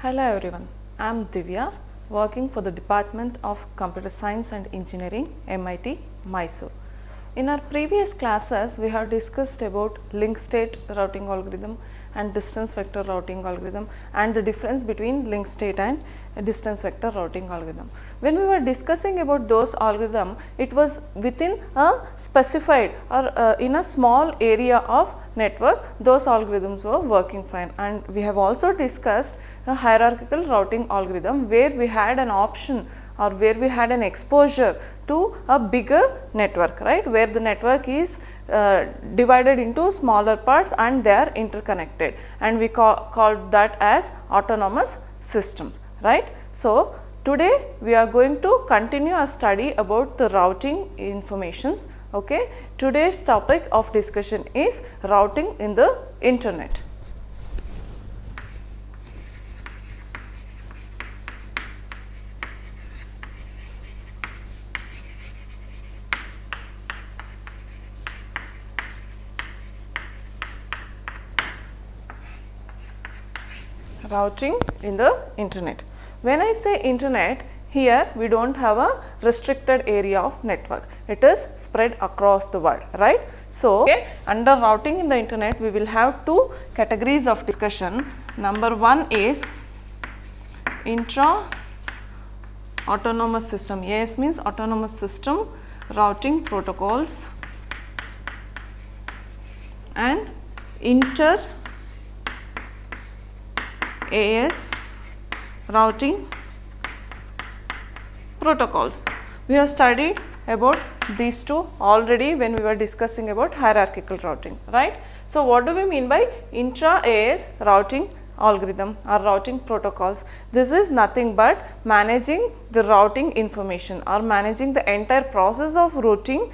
Hello everyone, I am Divya, working for the Department of Computer Science and Engineering, MIT, Mysore. In our previous classes, we have discussed about link state routing algorithm and distance vector routing algorithm and the difference between link state and distance vector routing algorithm. When we were discussing about those algorithm, it was within a specified or in a small area of network, those algorithms were working fine. And we have also discussed a hierarchical routing algorithm where we had an option or where we had an exposure to a bigger network, right, where the network is divided into smaller parts and they are interconnected, and we called that as autonomous system, right. So, today we are going to continue our study about the routing informations. Okay. Today's topic of discussion is routing in the internet. Routing in the internet. When I say internet, here we do not have a restricted area of network, it is spread across the world, right. So, under routing in the internet, we will have two categories of discussion. Number one is intra-autonomous system. AS means autonomous system routing protocols, and Inter-AS routing protocols. We have studied about these two already when we were discussing about hierarchical routing, right. So, what do we mean by intra-AS routing algorithm or routing protocols? This is nothing but managing the routing information or managing the entire process of routing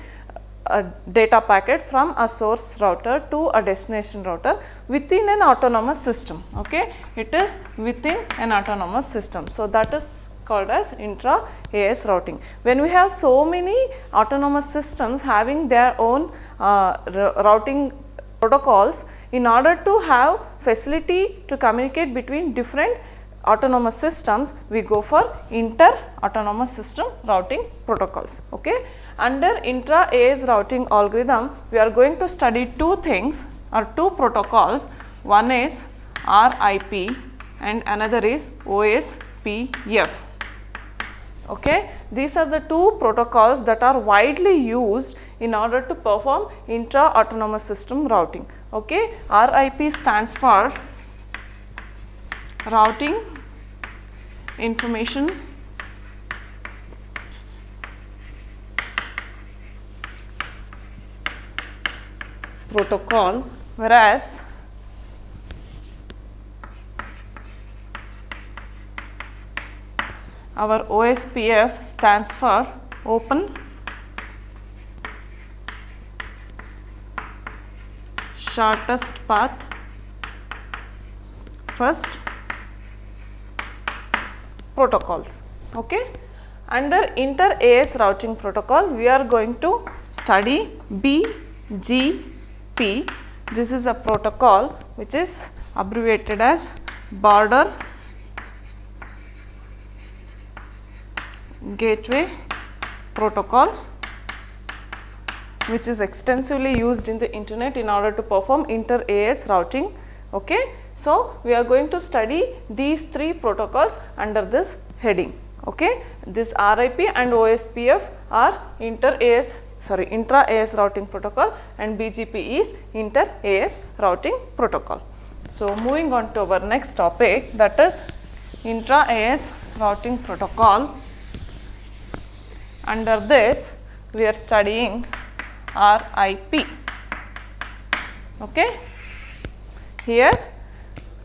a data packet from a source router to a destination router within an autonomous system. Okay, it is within an autonomous system. So, that is called as intra-AS routing. When we have so many autonomous systems having their own routing protocols, in order to have facility to communicate between different autonomous systems, we go for inter-autonomous system routing protocols. Okay. Under intra-AS routing algorithm, we are going to study two things or two protocols. One is RIP and another is Ospf. Okay. These are the two protocols that are widely used in order to perform intra-autonomous system routing. Okay. RIP stands for Routing Information Protocol, whereas our Ospf stands for Open Shortest Path First Protocols. Okay. Under Inter-AS routing protocol, we are going to study BGP. This is a protocol which is abbreviated as Border Gateway Protocol, which is extensively used in the internet in order to perform inter-AS routing. Okay. So, we are going to study these three protocols under this heading. Okay. This RIP and Ospf are intra-AS routing protocol, and BGP is inter-AS routing protocol. So, moving on to our next topic, that is intra-AS routing protocol. Under this, we are studying RIP. Okay. Here,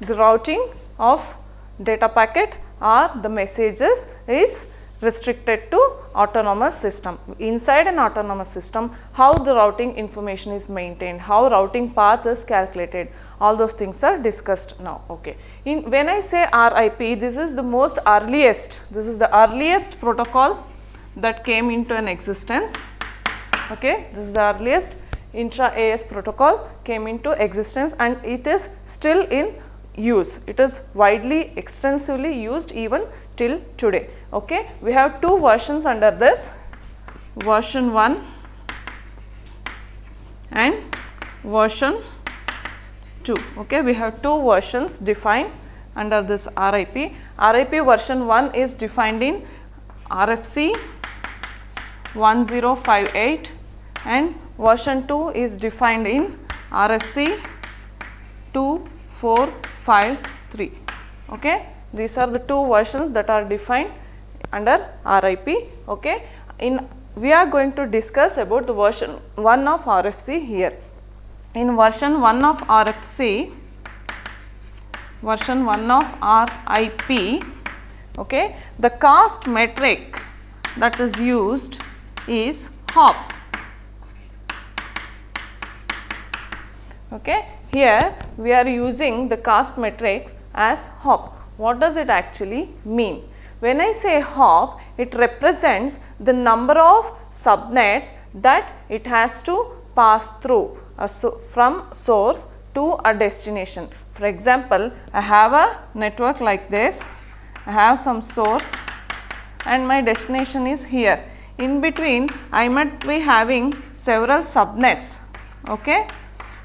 the routing of data packet or the messages is restricted to autonomous system. Inside an autonomous system, how the routing information is maintained, how routing path is calculated, all those things are discussed now. Okay. When I say RIP, this is the most earliest, this is the earliest protocol that came into an existence. Okay. This is the earliest intra-AS protocol came into existence, and it is still in use. It is widely extensively used even till today. Okay. We have two versions under this, version 1 and version 2. Okay. We have two versions defined under this RIP. RIP version 1 is defined in RFC 1058 and version 2 is defined in RFC 2453. Okay. These are the two versions that are defined under RIP. Okay. We are going to discuss about the version 1 of RFC here. In version 1 of RFC, version 1 of RIP, okay, the cost metric that is used is hop. Okay. Here we are using the cost metric as hop. What does it actually mean? When I say hop, it represents the number of subnets that it has to pass through from source to a destination. For example, I have a network like this, I have some source and my destination is here. In between, I might be having several subnets. Okay.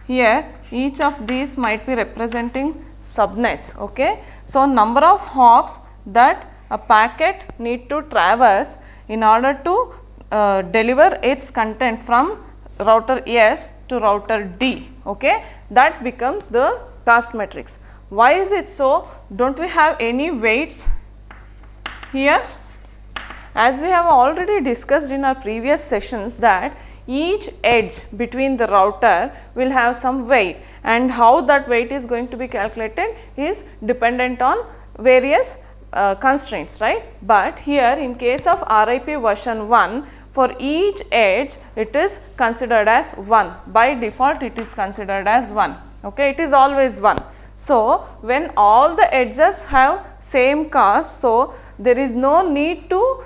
Here, each of these might be representing subnets. Okay. So, number of hops that a packet need to traverse in order to deliver its content from router S to router D. Okay. That becomes the cost matrix. Why is it so? Don't we have any weights here? As we have already discussed in our previous sessions that each edge between the router will have some weight, and how that weight is going to be calculated is dependent on various constraints, right. But here in case of RIP version 1, for each edge it is considered as 1. By default it is considered as 1. Okay. It is always 1. So, when all the edges have same cost, so there is no need to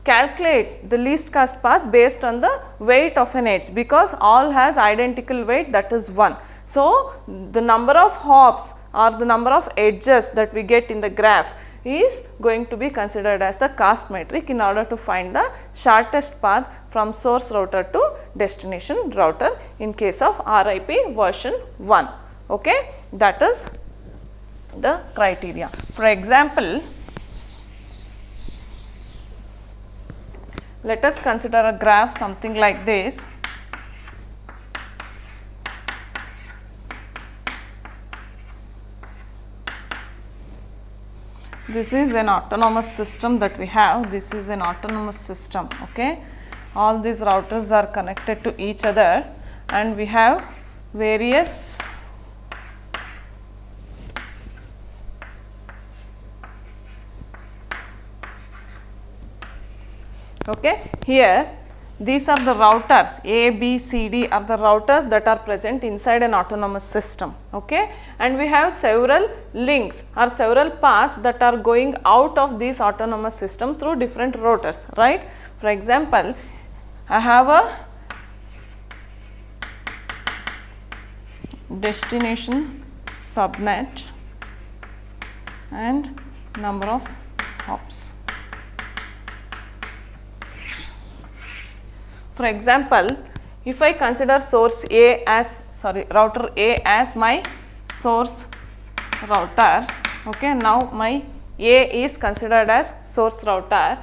calculate the least cost path based on the weight of an edge, because all has identical weight, that is 1. So, the number of hops or the number of edges that we get in the graph is going to be considered as the cost metric in order to find the shortest path from source router to destination router in case of RIP version 1. Okay. That is the criteria. For example, let us consider a graph something like this. This is an autonomous system that we have. This is an autonomous system. Okay. All these routers are connected to each other and we have various Here these are the routers A, B, C, D are the routers that are present inside an autonomous system. Okay. And we have several links or several paths that are going out of this autonomous system through different routers, right. For example, I have a destination subnet and number of hops. For example, if I consider router A as my source router, okay, now my A is considered as source router.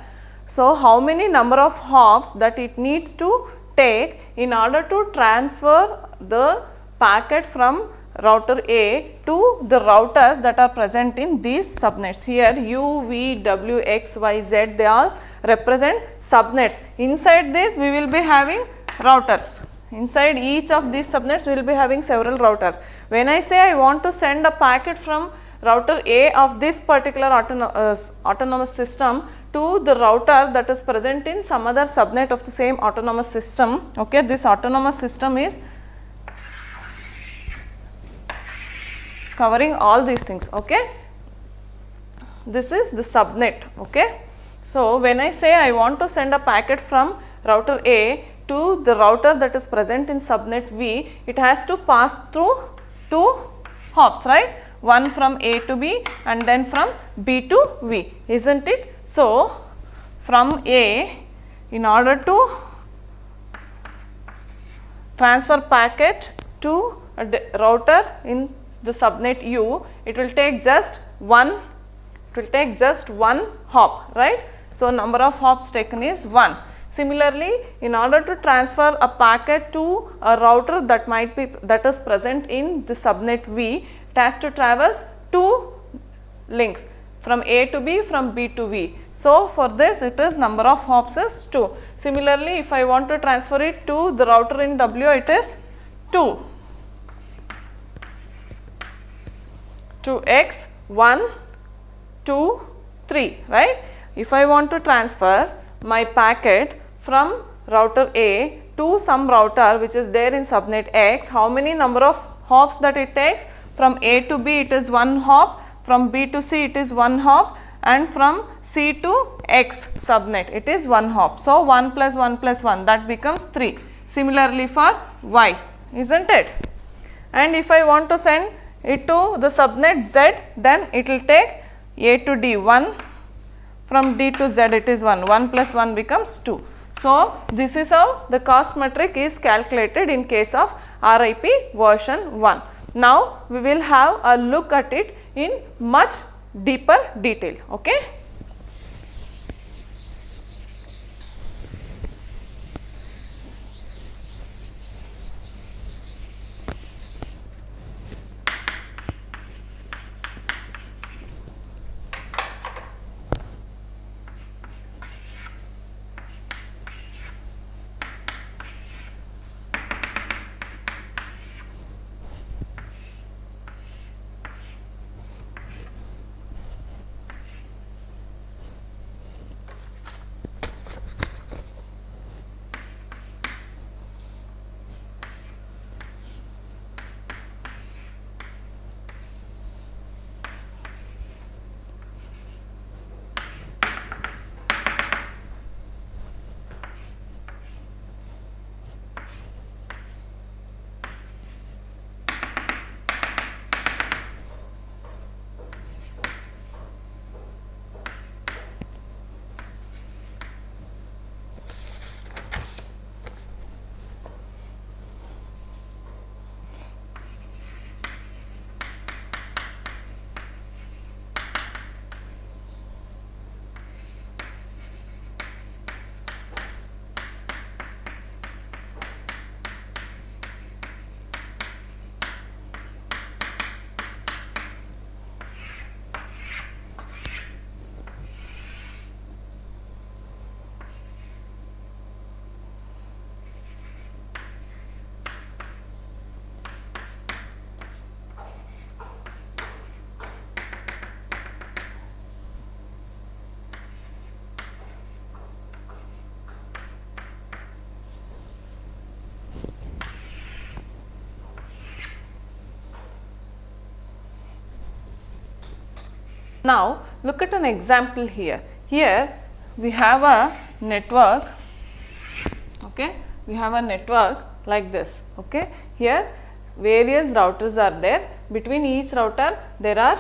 So, how many number of hops that it needs to take in order to transfer the packet from router A to the routers that are present in these subnets. Here U, V, W, X, Y, Z, they all represent subnets. Inside this we will be having routers. Inside each of these subnets we will be having several routers. When I say I want to send a packet from router A of this particular autonomous system to the router that is present in some other subnet of the same autonomous system, okay, this autonomous system is covering all these things. Okay. This is the subnet. Okay. So, when I say I want to send a packet from router A to the router that is present in subnet V, it has to pass through 2 hops, right. one from A to B and then from B to V, isn't it? So, from A, in order to transfer packet to a router in the subnet U, it will take just one hop, right. So, number of hops taken is 1. Similarly, in order to transfer a packet to a router that is present in the subnet V, it has to traverse 2 links from A to B, from B to V. So, for this it is number of hops is 2. Similarly, if I want to transfer it to the router in W, it is 2 to X 1 2 3, right. If I want to transfer my packet from router A to some router which is there in subnet X, how many number of hops that it takes? From A to B it is 1 hop, from B to C it is 1 hop, and from C to X subnet it is 1 hop. So, 1 plus 1 plus 1, that becomes 3. Similarly, for Y, isn't it? And if I want to send it to the subnet Z, then it will take A to D 1, from D to Z it is 1, 1 plus 1 becomes 2. So, this is how the cost metric is calculated in case of RIP version 1. Now, we will have a look at it in much deeper detail. Okay. Now, look at an example here. Here we have a network, okay. We have a network like this, okay. Here various routers are there. Between each router there are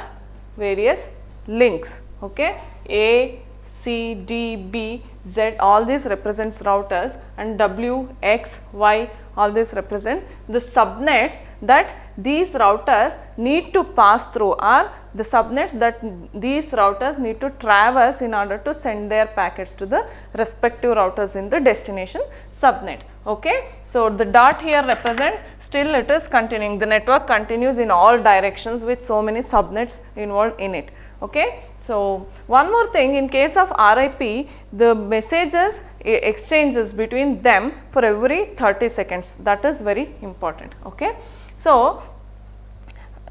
various links, okay. A, C, D, B, Z, all these represents routers, and W, X, Y, all these represent the subnets that these routers need to pass through, or the subnets that these routers need to traverse in order to send their packets to the respective routers in the destination subnet. Okay. So, the dot here represents still it is continuing, the network continues in all directions with so many subnets involved in it. Okay. So, one more thing, in case of RIP, the messages exchanges between them for every 30 seconds, that is very important. Okay. So,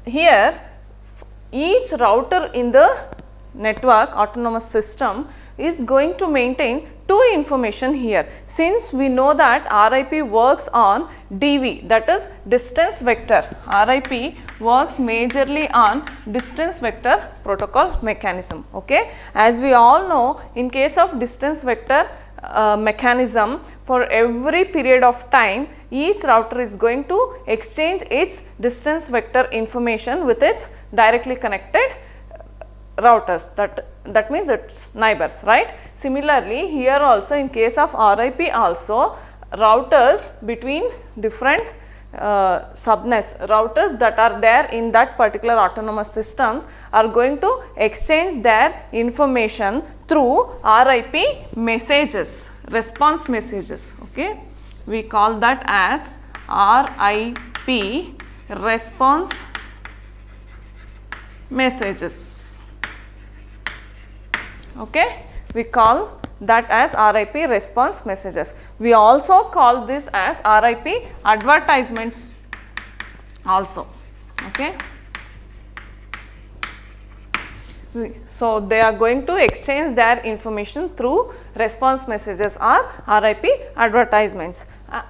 here each router in the network autonomous system is going to maintain two information here. Since we know that RIP works on DV, that is distance vector, RIP works majorly on distance vector protocol mechanism. Okay. As we all know, in case of distance vector mechanism, for every period of time each router is going to exchange its distance vector information with its directly connected routers, that means its neighbors, right. Similarly, here also in case of RIP also, routers between different subnets, routers that are there in that particular autonomous systems are going to exchange their information through RIP messages, response messages. Okay, we call that as RIP response messages. Okay, we call that as RIP response messages. We also call this as RIP advertisements also. Okay. So, they are going to exchange their information through response messages or RIP advertisements.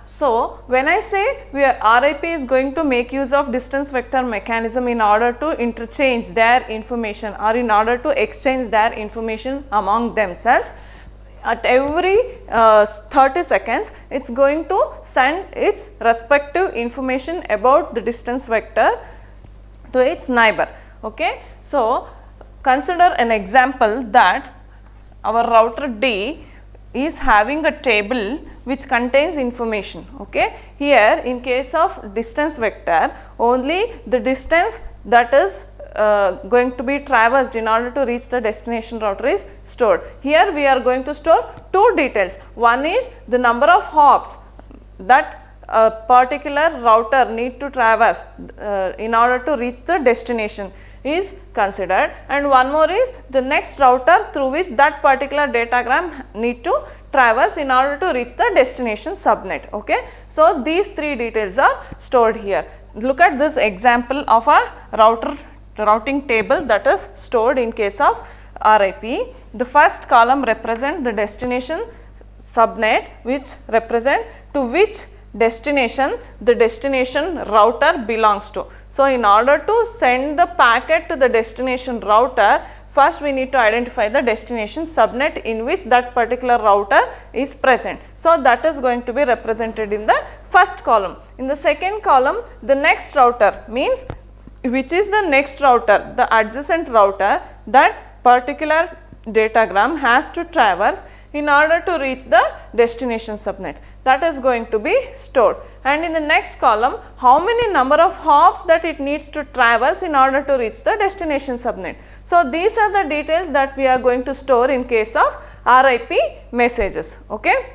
So, when I say RIP is going to make use of distance vector mechanism in order to interchange their information or in order to exchange their information among themselves, at every 30 seconds it is going to send its respective information about the distance vector to its neighbor. Okay. So, consider an example that our router D is having a table which contains information. Okay. Here in case of distance vector, only the distance that is going to be traversed in order to reach the destination router is stored. Here we are going to store two details. One is the number of hops that a particular router need to traverse in order to reach the destination is considered, and one more is the next router through which that particular datagram need to traverse in order to reach the destination subnet. Okay. So, these three details are stored here. Look at this example of a routing table that is stored in case of RIP. The first column represent the destination subnet, which represent to which destination the destination router belongs to. So, in order to send the packet to the destination router, first we need to identify the destination subnet in which that particular router is present. So, that is going to be represented in the first column. In the second column, the next router means which is the next router, the adjacent router that particular datagram has to traverse in order to reach the destination subnet, that is going to be stored. And in the next column, how many number of hops that it needs to traverse in order to reach the destination subnet. So, these are the details that we are going to store in case of RIP messages, okay,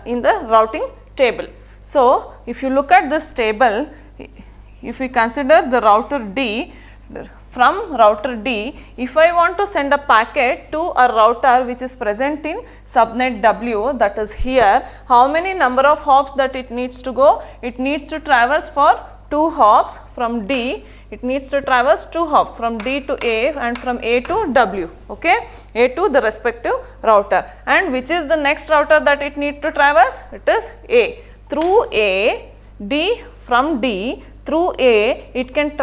in the routing table. So, if you look at this table, if we consider the router D, from router D, if I want to send a packet to a router which is present in subnet W, that is here, how many number of hops that it needs to go? It needs to traverse for 2 hops from D, it needs to traverse 2 hops from D to A and from A to W, okay, A to the respective router. And which is the next router that it needs to traverse? It is A. Through A, D, from D through A, it can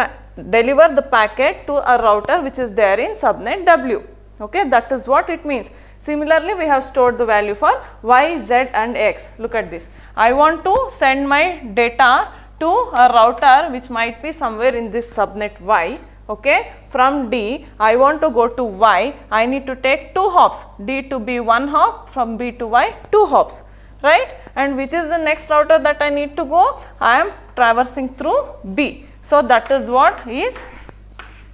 deliver the packet to a router which is there in subnet W. Okay, that is what it means. Similarly, we have stored the value for Y, Z and X. Look at this. I want to send my data to a router which might be somewhere in this subnet Y. Okay, from D, I want to go to Y. I need to take 2 hops. D to B 1 hop, from B to Y 2 hops. Right? And which is the next router that I need to go? I am traversing through B. So, that is what is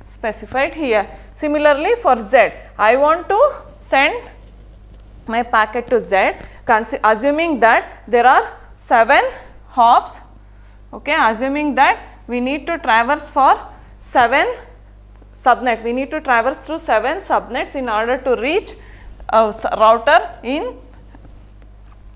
specified here. Similarly, for Z, I want to send my packet to Z, assuming that there are 7 hops, okay, assuming that we need to traverse for 7 subnet, we need to traverse through 7 subnets in order to reach a router in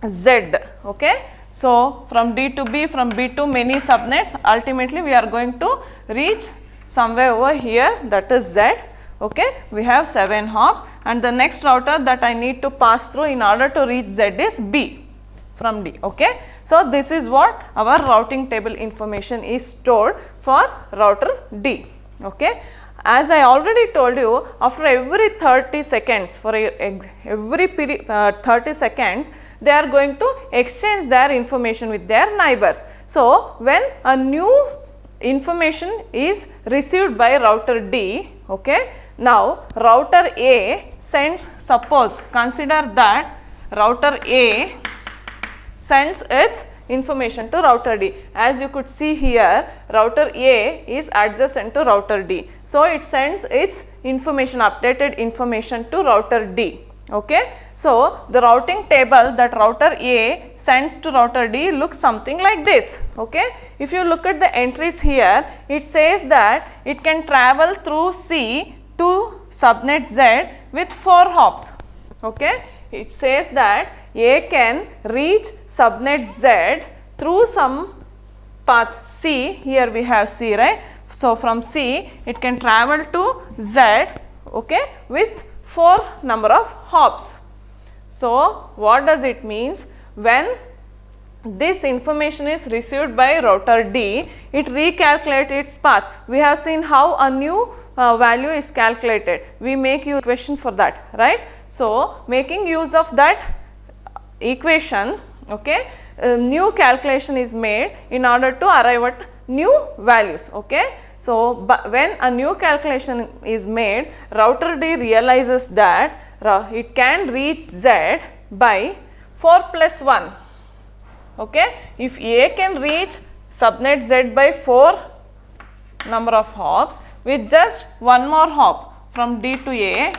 Z. Okay. So, from D to B, from B to many subnets, ultimately we are going to reach somewhere over here, that is Z. Okay. We have 7 hops and the next router that I need to pass through in order to reach Z is B from D. Okay. So, this is what our routing table information is stored for router D. Okay. as I already told you, after every 30 seconds, for every period, 30 seconds, they are going to exchange their information with their neighbors. So, when a new information is received by router D, okay, now router A sends, suppose consider that router A sends its information to router D. As you could see here, router A is adjacent to router D. So, it sends its information, updated information to router D. Okay. So, the routing table that router A sends to router D looks something like this. Okay. If you look at the entries here, it says that it can travel through C to subnet Z with 4 hops. Okay. It says that A can reach subnet Z through some path C, here we have C, right. So, from C it can travel to Z, okay, with 4 number of hops. So, what does it means? When this information is received by router D, it recalculates its path. We have seen how a new value is calculated. We make use equation for that, right. So, making use of that equation, okay, new calculation is made in order to arrive at new values. Okay. So, when a new calculation is made, router D realizes that it can reach Z by 4 plus 1. Okay. If A can reach subnet Z by 4 number of hops, with just one more hop from D to A,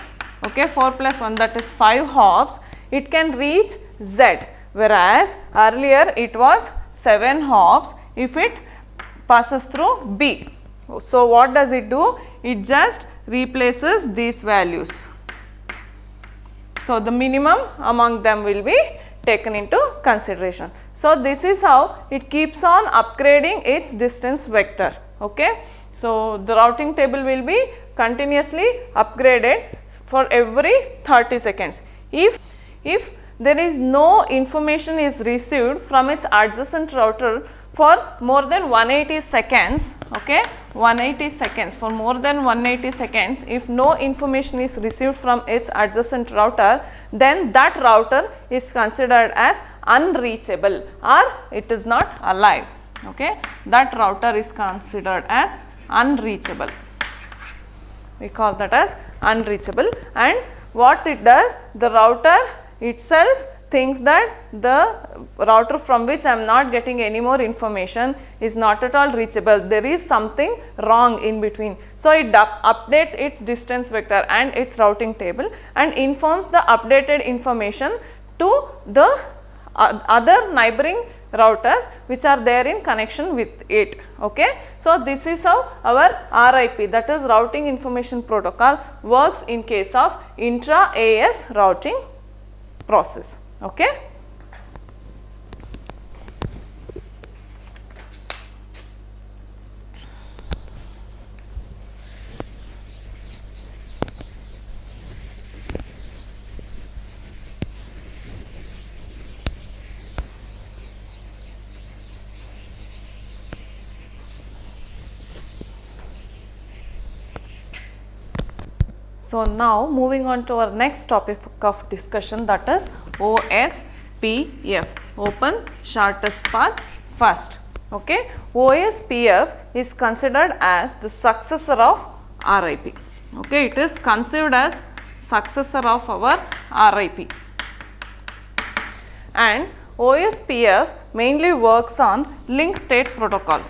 okay, 4 plus 1, that is 5 hops, it can reach Z, whereas earlier it was 7 hops if it passes through B. So, what does it do? It just replaces these values. So, the minimum among them will be taken into consideration. So, this is how it keeps on upgrading its distance vector. Okay. So, the routing table will be continuously upgraded for every 30 seconds. If there is no information is received from its adjacent router for more than 180 seconds, okay, 180 seconds, for more than 180 seconds, if no information is received from its adjacent router, then that router is considered as unreachable or it is not alive. Okay. That router is considered as unreachable. We call that as unreachable, and what it does, the router itself thinks that the router from which I am not getting any more information is not at all reachable. There is something wrong in between. So, it updates its distance vector and its routing table and informs the updated information to the other neighboring routers which are there in connection with it. Okay. So, this is how our RIP, that is routing information protocol, works in case of intra-AS routing process. Okay. So, now moving on to our next topic of discussion, that is OSPF, Open Shortest Path First. Okay. OSPF is considered as the successor of RIP. Okay. It is considered as successor of our RIP, and OSPF mainly works on link state protocol.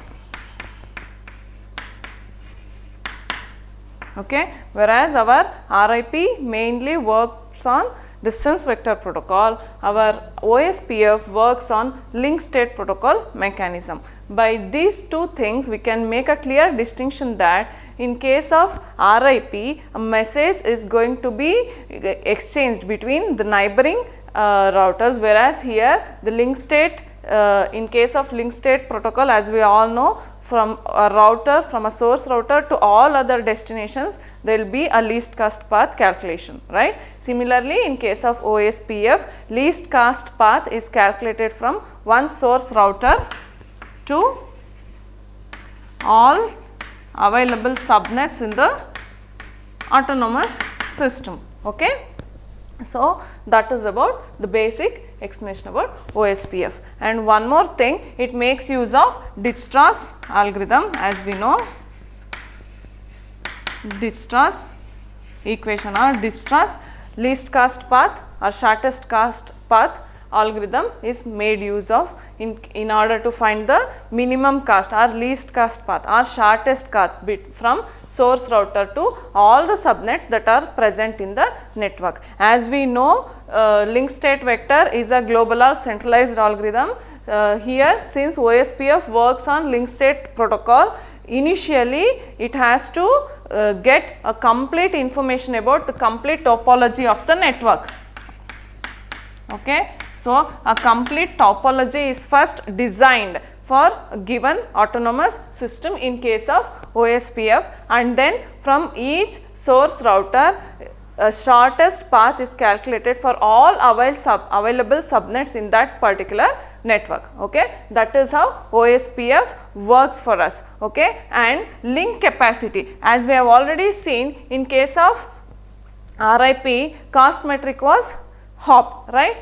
Okay. Whereas our RIP mainly works on distance vector protocol, our OSPF works on link state protocol mechanism. By these two things, we can make a clear distinction that in case of RIP, a message is going to be exchanged between the neighboring routers, whereas here the link state, in case of link state protocol, as we all know, from a router, from a source router to all other destinations, there will be a least cost path calculation, right. Similarly, in case of OSPF, least cost path is calculated from one source router to all available subnets in the autonomous system. Okay. So, that is about the basic explanation about OSPF. And one more thing, it makes use of Dijkstra's algorithm, as we know. Dijkstra's equation or Dijkstra's least cost path or shortest cost path algorithm is made use of in order to find the minimum cost or least cost path or shortest path bit from source router to all the subnets that are present in the network. As we know, link state vector is a global or centralized algorithm. Here, since OSPF works on link state protocol, initially it has to get a complete information about the complete topology of the network. Okay. So, a complete topology is first designed for a given autonomous system in case of OSPF, and then from each source router a shortest path is calculated for all available subnets in that particular network. Okay. That is how OSPF works for us. Okay. And link capacity, as we have already seen, in case of RIP, cost metric was hop, right.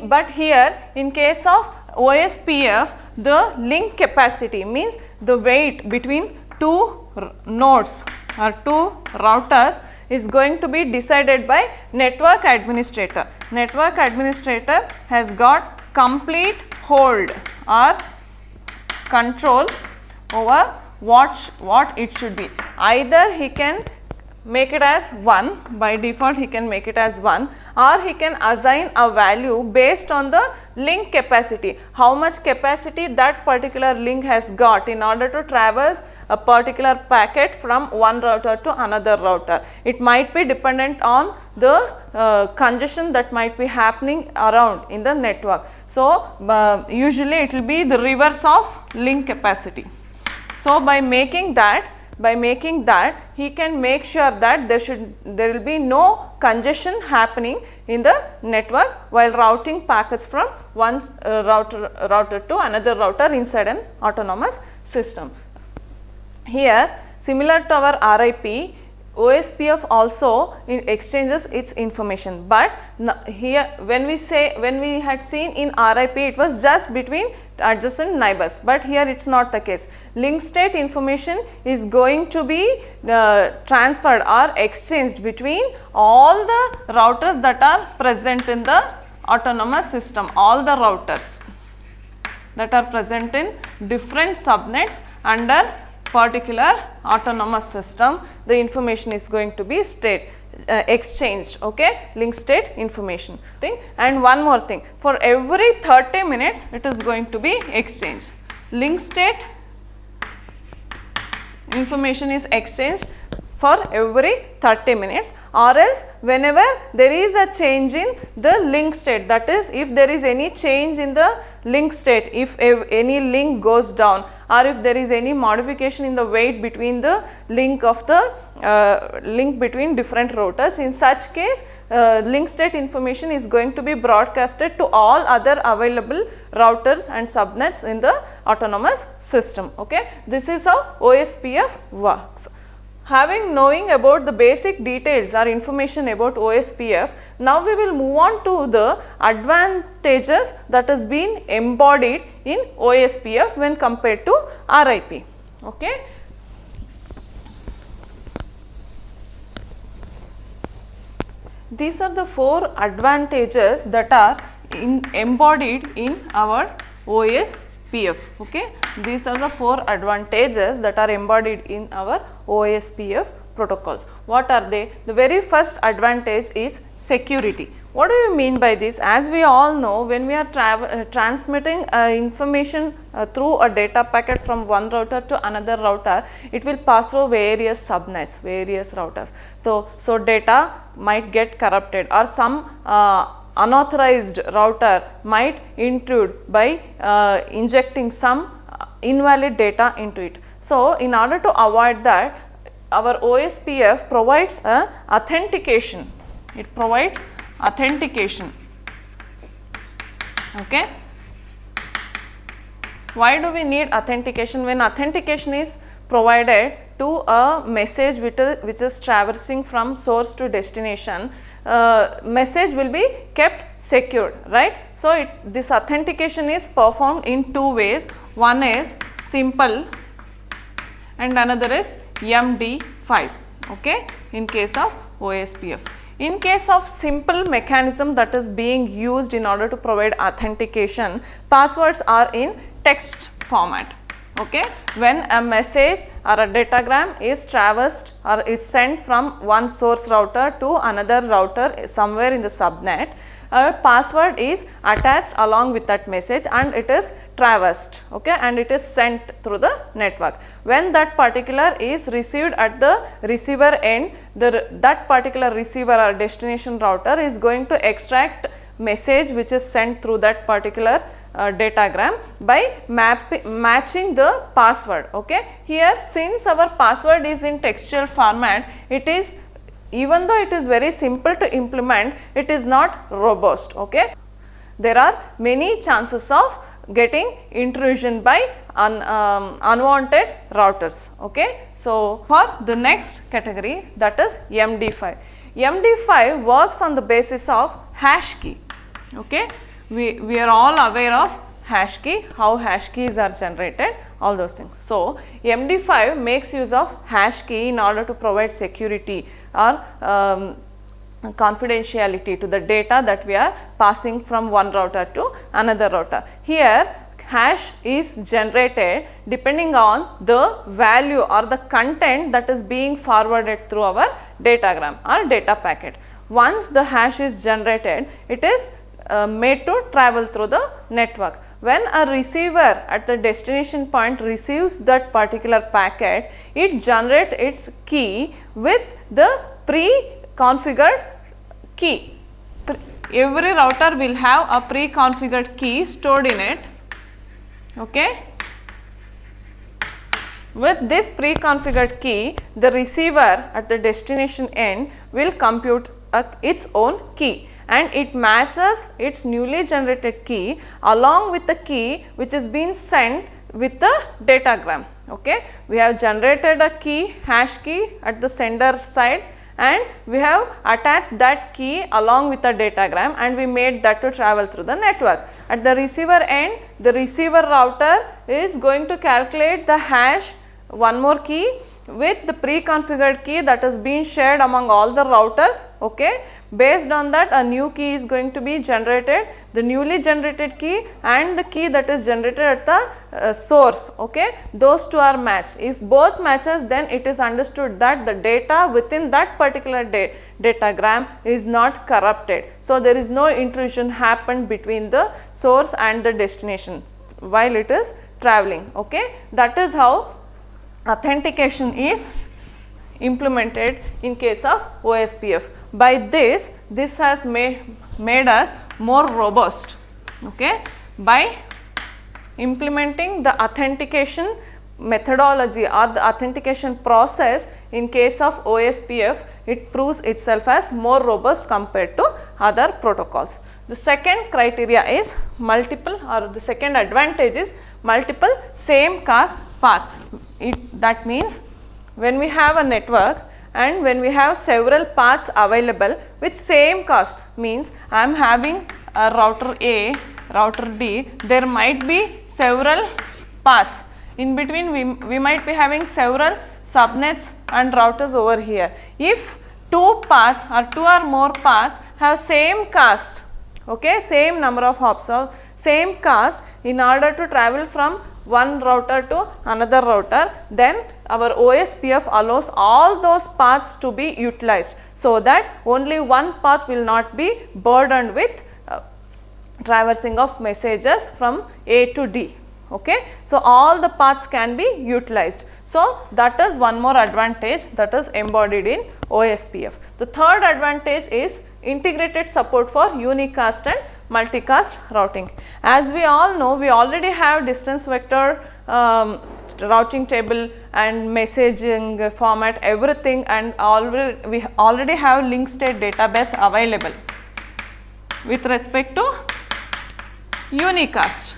But here in case of OSPF, the link capacity means the weight between two nodes or two routers is going to be decided by network administrator. Network administrator has got complete hold or control over what it should be. Either he can make it as 1, by default he can make it as 1, or he can assign a value based on the link capacity, how much capacity that particular link has got in order to traverse a particular packet from one router to another router. It might be dependent on the congestion that might be happening around in the network. So, usually it will be the reverse of link capacity. So, by making that he can make sure that there will be no congestion happening in the network while routing packets from one router to another router inside an autonomous system. Here, similar to our RIP, OSPF also exchanges its information, but here when we had seen in RIP, it was just between adjacent neighbors, but here it is not the case. Link state information is going to be transferred or exchanged between all the routers that are present in the autonomous system, all the routers that are present in different subnets under particular autonomous system. The information is going to be exchanged, okay, link state information thing. And one more thing, for every 30 minutes it is going to be exchanged. Link state information is exchanged for every 30 minutes, or else whenever there is a change in the link state, that is if there is any change in the link state, if any link goes down, or if there is any modification in the weight between the link of the link between different routers, in such case link state information is going to be broadcasted to all other available routers and subnets in the autonomous system. Okay. This is how OSPF works. Knowing about the basic details or information about OSPF, now we will move on to the advantages that has been embodied in OSPF when compared to RIP. Okay. These are the 4 advantages that are embodied in our OSPF. Okay. These are the 4 advantages that are embodied in our OSPF protocols. What are they? The very first advantage is security. What do you mean by this? As we all know, when we are transmitting information through a data packet from one router to another router, it will pass through various subnets, various routers. So data might get corrupted, or some unauthorized router might intrude by injecting some invalid data into it. So, in order to avoid that, our OSPF provides authentication. It provides authentication. Why do we need authentication? When authentication is provided to a message which is traversing from source to destination, message will be kept secured, right. So, this authentication is performed in two ways. One is simple and another is MD5, okay, in case of OSPF. In case of simple mechanism that is being used in order to provide authentication, passwords are in text format. Okay. When a message or a datagram is traversed or is sent from one source router to another router somewhere in the subnet, a password is attached along with that message and it is traversed, okay, and it is sent through the network. When that particular is received at the receiver end, that particular receiver or destination router is going to extract message which is sent through that particular datagram by matching the password. Okay. Here, since our password is in textual format, it is, even though it is very simple to implement, it is not robust. Okay. There are many chances of getting intrusion by unwanted routers. Okay. So, for the next category, that is MD5. MD5 works on the basis of hash key. Okay. We are all aware of hash key, how hash keys are generated, all those things. So, MD5 makes use of hash key in order to provide security or confidentiality to the data that we are passing from one router to another router. Here, hash is generated depending on the value or the content that is being forwarded through our datagram or data packet. Once the hash is generated, it is made to travel through the network. When a receiver at the destination point receives that particular packet, it generates its key with the pre-configured key. Every router will have a pre-configured key stored in it. Okay. With this pre-configured key, the receiver at the destination end will compute its own key, and it matches its newly generated key along with the key which is being sent with the datagram. Okay. We have generated a key, hash key at the sender side, and we have attached that key along with the datagram, and we made that to travel through the network. At the receiver end, the receiver router is going to calculate the hash, one more key with the pre-configured key that is being shared among all the routers. Okay. Based on that, a new key is going to be generated, the newly generated key and the key that is generated at the source. Okay. Those two are matched. If both matches, then it is understood that the data within that particular datagram is not corrupted. So, there is no intrusion happened between the source and the destination while it is traveling. Okay. That is how authentication is implemented in case of OSPF. By this has made us more robust. Okay. By implementing the authentication methodology or the authentication process in case of OSPF, it proves itself as more robust compared to other protocols. The second criteria is multiple, or the second advantage is multiple same cast path. That means when we have a network and when we have several paths available with same cost, means I am having a router A, router D, there might be several paths. In between we might be having several subnets and routers over here. If two paths or two or more paths have same cost, okay, same number of hops or same cost, in order to travel from one router to another router, then our OSPF allows all those paths to be utilized, so that only one path will not be burdened with traversing of messages from A to D. Okay. So, all the paths can be utilized. So, that is one more advantage that is embodied in OSPF. The third advantage is integrated support for unicast and multicast routing. As we all know, we already have distance vector routing table and messaging format, everything, and we already have link state database available. With respect to unicast,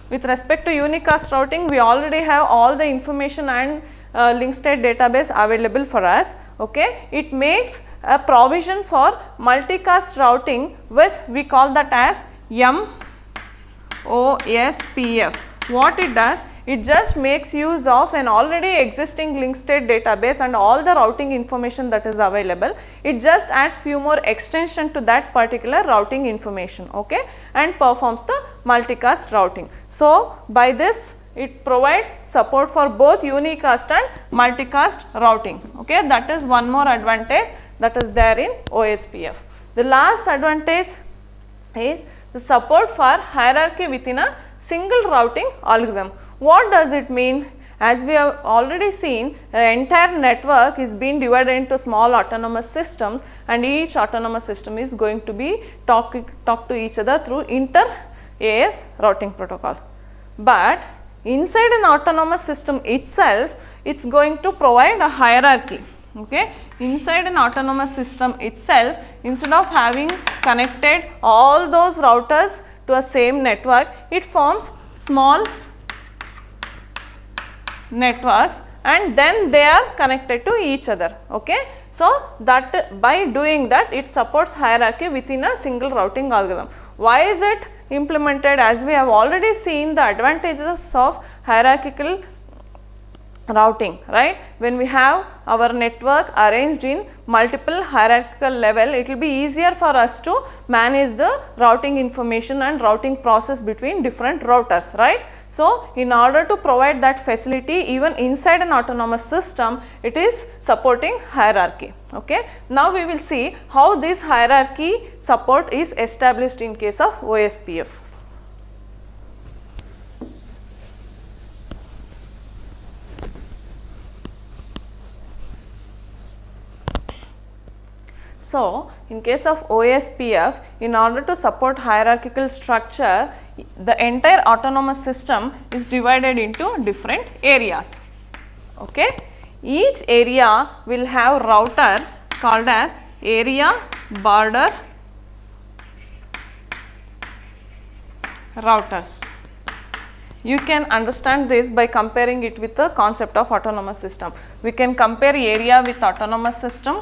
with respect to unicast routing, we already have all the information and link state database available for us. Okay. It makes a provision for multicast routing with, we call that as Ospf. What it does, it just makes use of an already existing link state database and all the routing information that is available. It just adds few more extension to that particular routing information, okay, and performs the multicast routing. So, by this it provides support for both unicast and multicast routing, okay. That is one more advantage that is there in Ospf. The last advantage is the support for hierarchy within a single routing algorithm. What does it mean? As we have already seen, the entire network is being divided into small autonomous systems, and each autonomous system is going to be talk to each other through Intra-AS routing protocol. But inside an autonomous system itself, it is going to provide a hierarchy. Okay. Inside an autonomous system itself, instead of having connected all those routers to a same network, it forms small networks and then they are connected to each other. Okay. So, that by doing that, it supports hierarchy within a single routing algorithm. Why is it implemented? As we have already seen the advantages of hierarchical routing, right. When we have our network arranged in multiple hierarchical level, it will be easier for us to manage the routing information and routing process between different routers, right. So, in order to provide that facility even inside an autonomous system, it is supporting hierarchy. Okay. Now, we will see how this hierarchy support is established in case of Ospf. So, in case of Ospf, in order to support hierarchical structure, the entire autonomous system is divided into different areas. Okay. Each area will have routers called as area border routers. You can understand this by comparing it with the concept of autonomous system. We can compare area with autonomous system.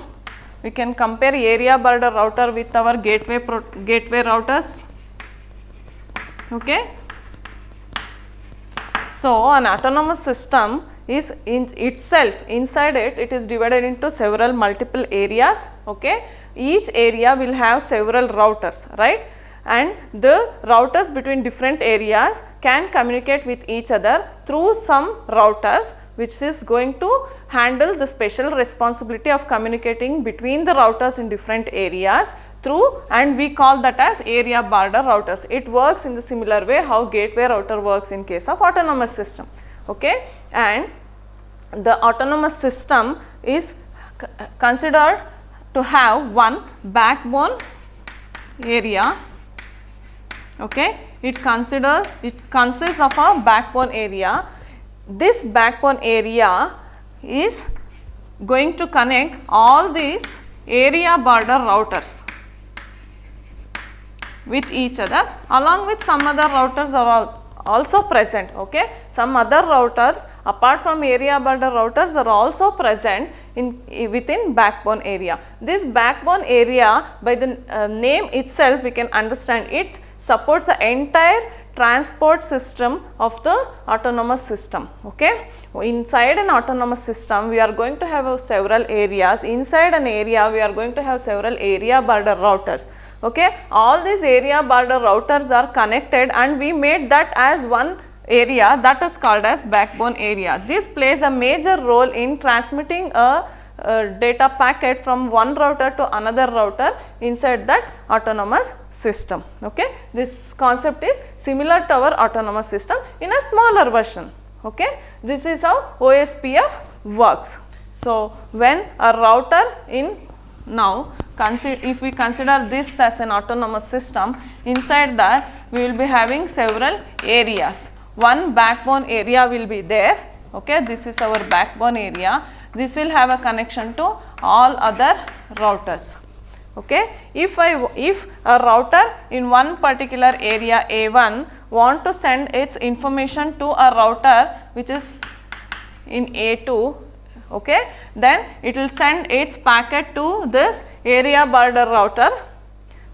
We can compare area border router with our gateway routers. Okay. So, an autonomous system is in itself, inside it, it is divided into several multiple areas. Okay. Each area will have several routers, right, and the routers between different areas can communicate with each other through some routers, which is going to handle the special responsibility of communicating between the routers in different areas through, and we call that as area border routers. It works in the similar way how gateway router works in case of autonomous system. Okay. And the autonomous system is considered to have one backbone area. Okay. It consists of a backbone area. This backbone area is going to connect all these area border routers with each other, along with some other routers are also present. Okay. Some other routers apart from area border routers are also present within backbone area. This backbone area, by the name itself, we can understand it supports the entire transport system of the autonomous system. Okay. Inside an autonomous system, we are going to have several areas. Inside an area, we are going to have several area border routers. Okay. All these area border routers are connected and we made that as one area, that is called as backbone area. This plays a major role in transmitting a data packet from one router to another router inside that autonomous system. Okay. This concept is similar to our autonomous system in a smaller version. Okay. This is how Ospf works. So, when a router now if we consider this as an autonomous system, inside that we will be having several areas. One backbone area will be there. Okay. This is our backbone area. This will have a connection to all other routers. Okay. If a router in one particular area A1 want to send its information to a router which is in A2, okay, then it will send its packet to this area border router.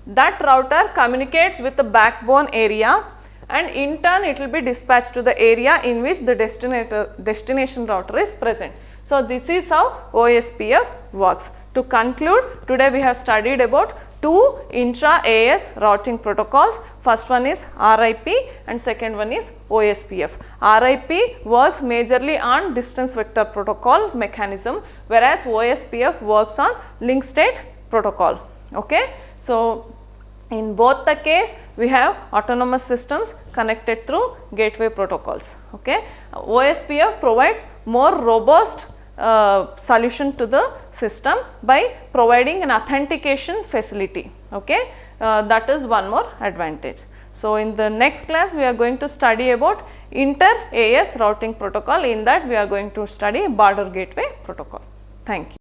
That router communicates with the backbone area, and in turn it will be dispatched to the area in which the destination router is present. So, this is how OSPF works. To conclude, today we have studied about two intra-AS routing protocols. First one is RIP and second one is OSPF. RIP works majorly on distance vector protocol mechanism, whereas OSPF works on link state protocol. Okay. So, in both the case we have autonomous systems connected through gateway protocols. Okay. OSPF provides more robust solution to the system by providing an authentication facility. Okay. That is one more advantage. So, in the next class we are going to study about Inter-AS routing protocol. In that we are going to study border gateway protocol. Thank you.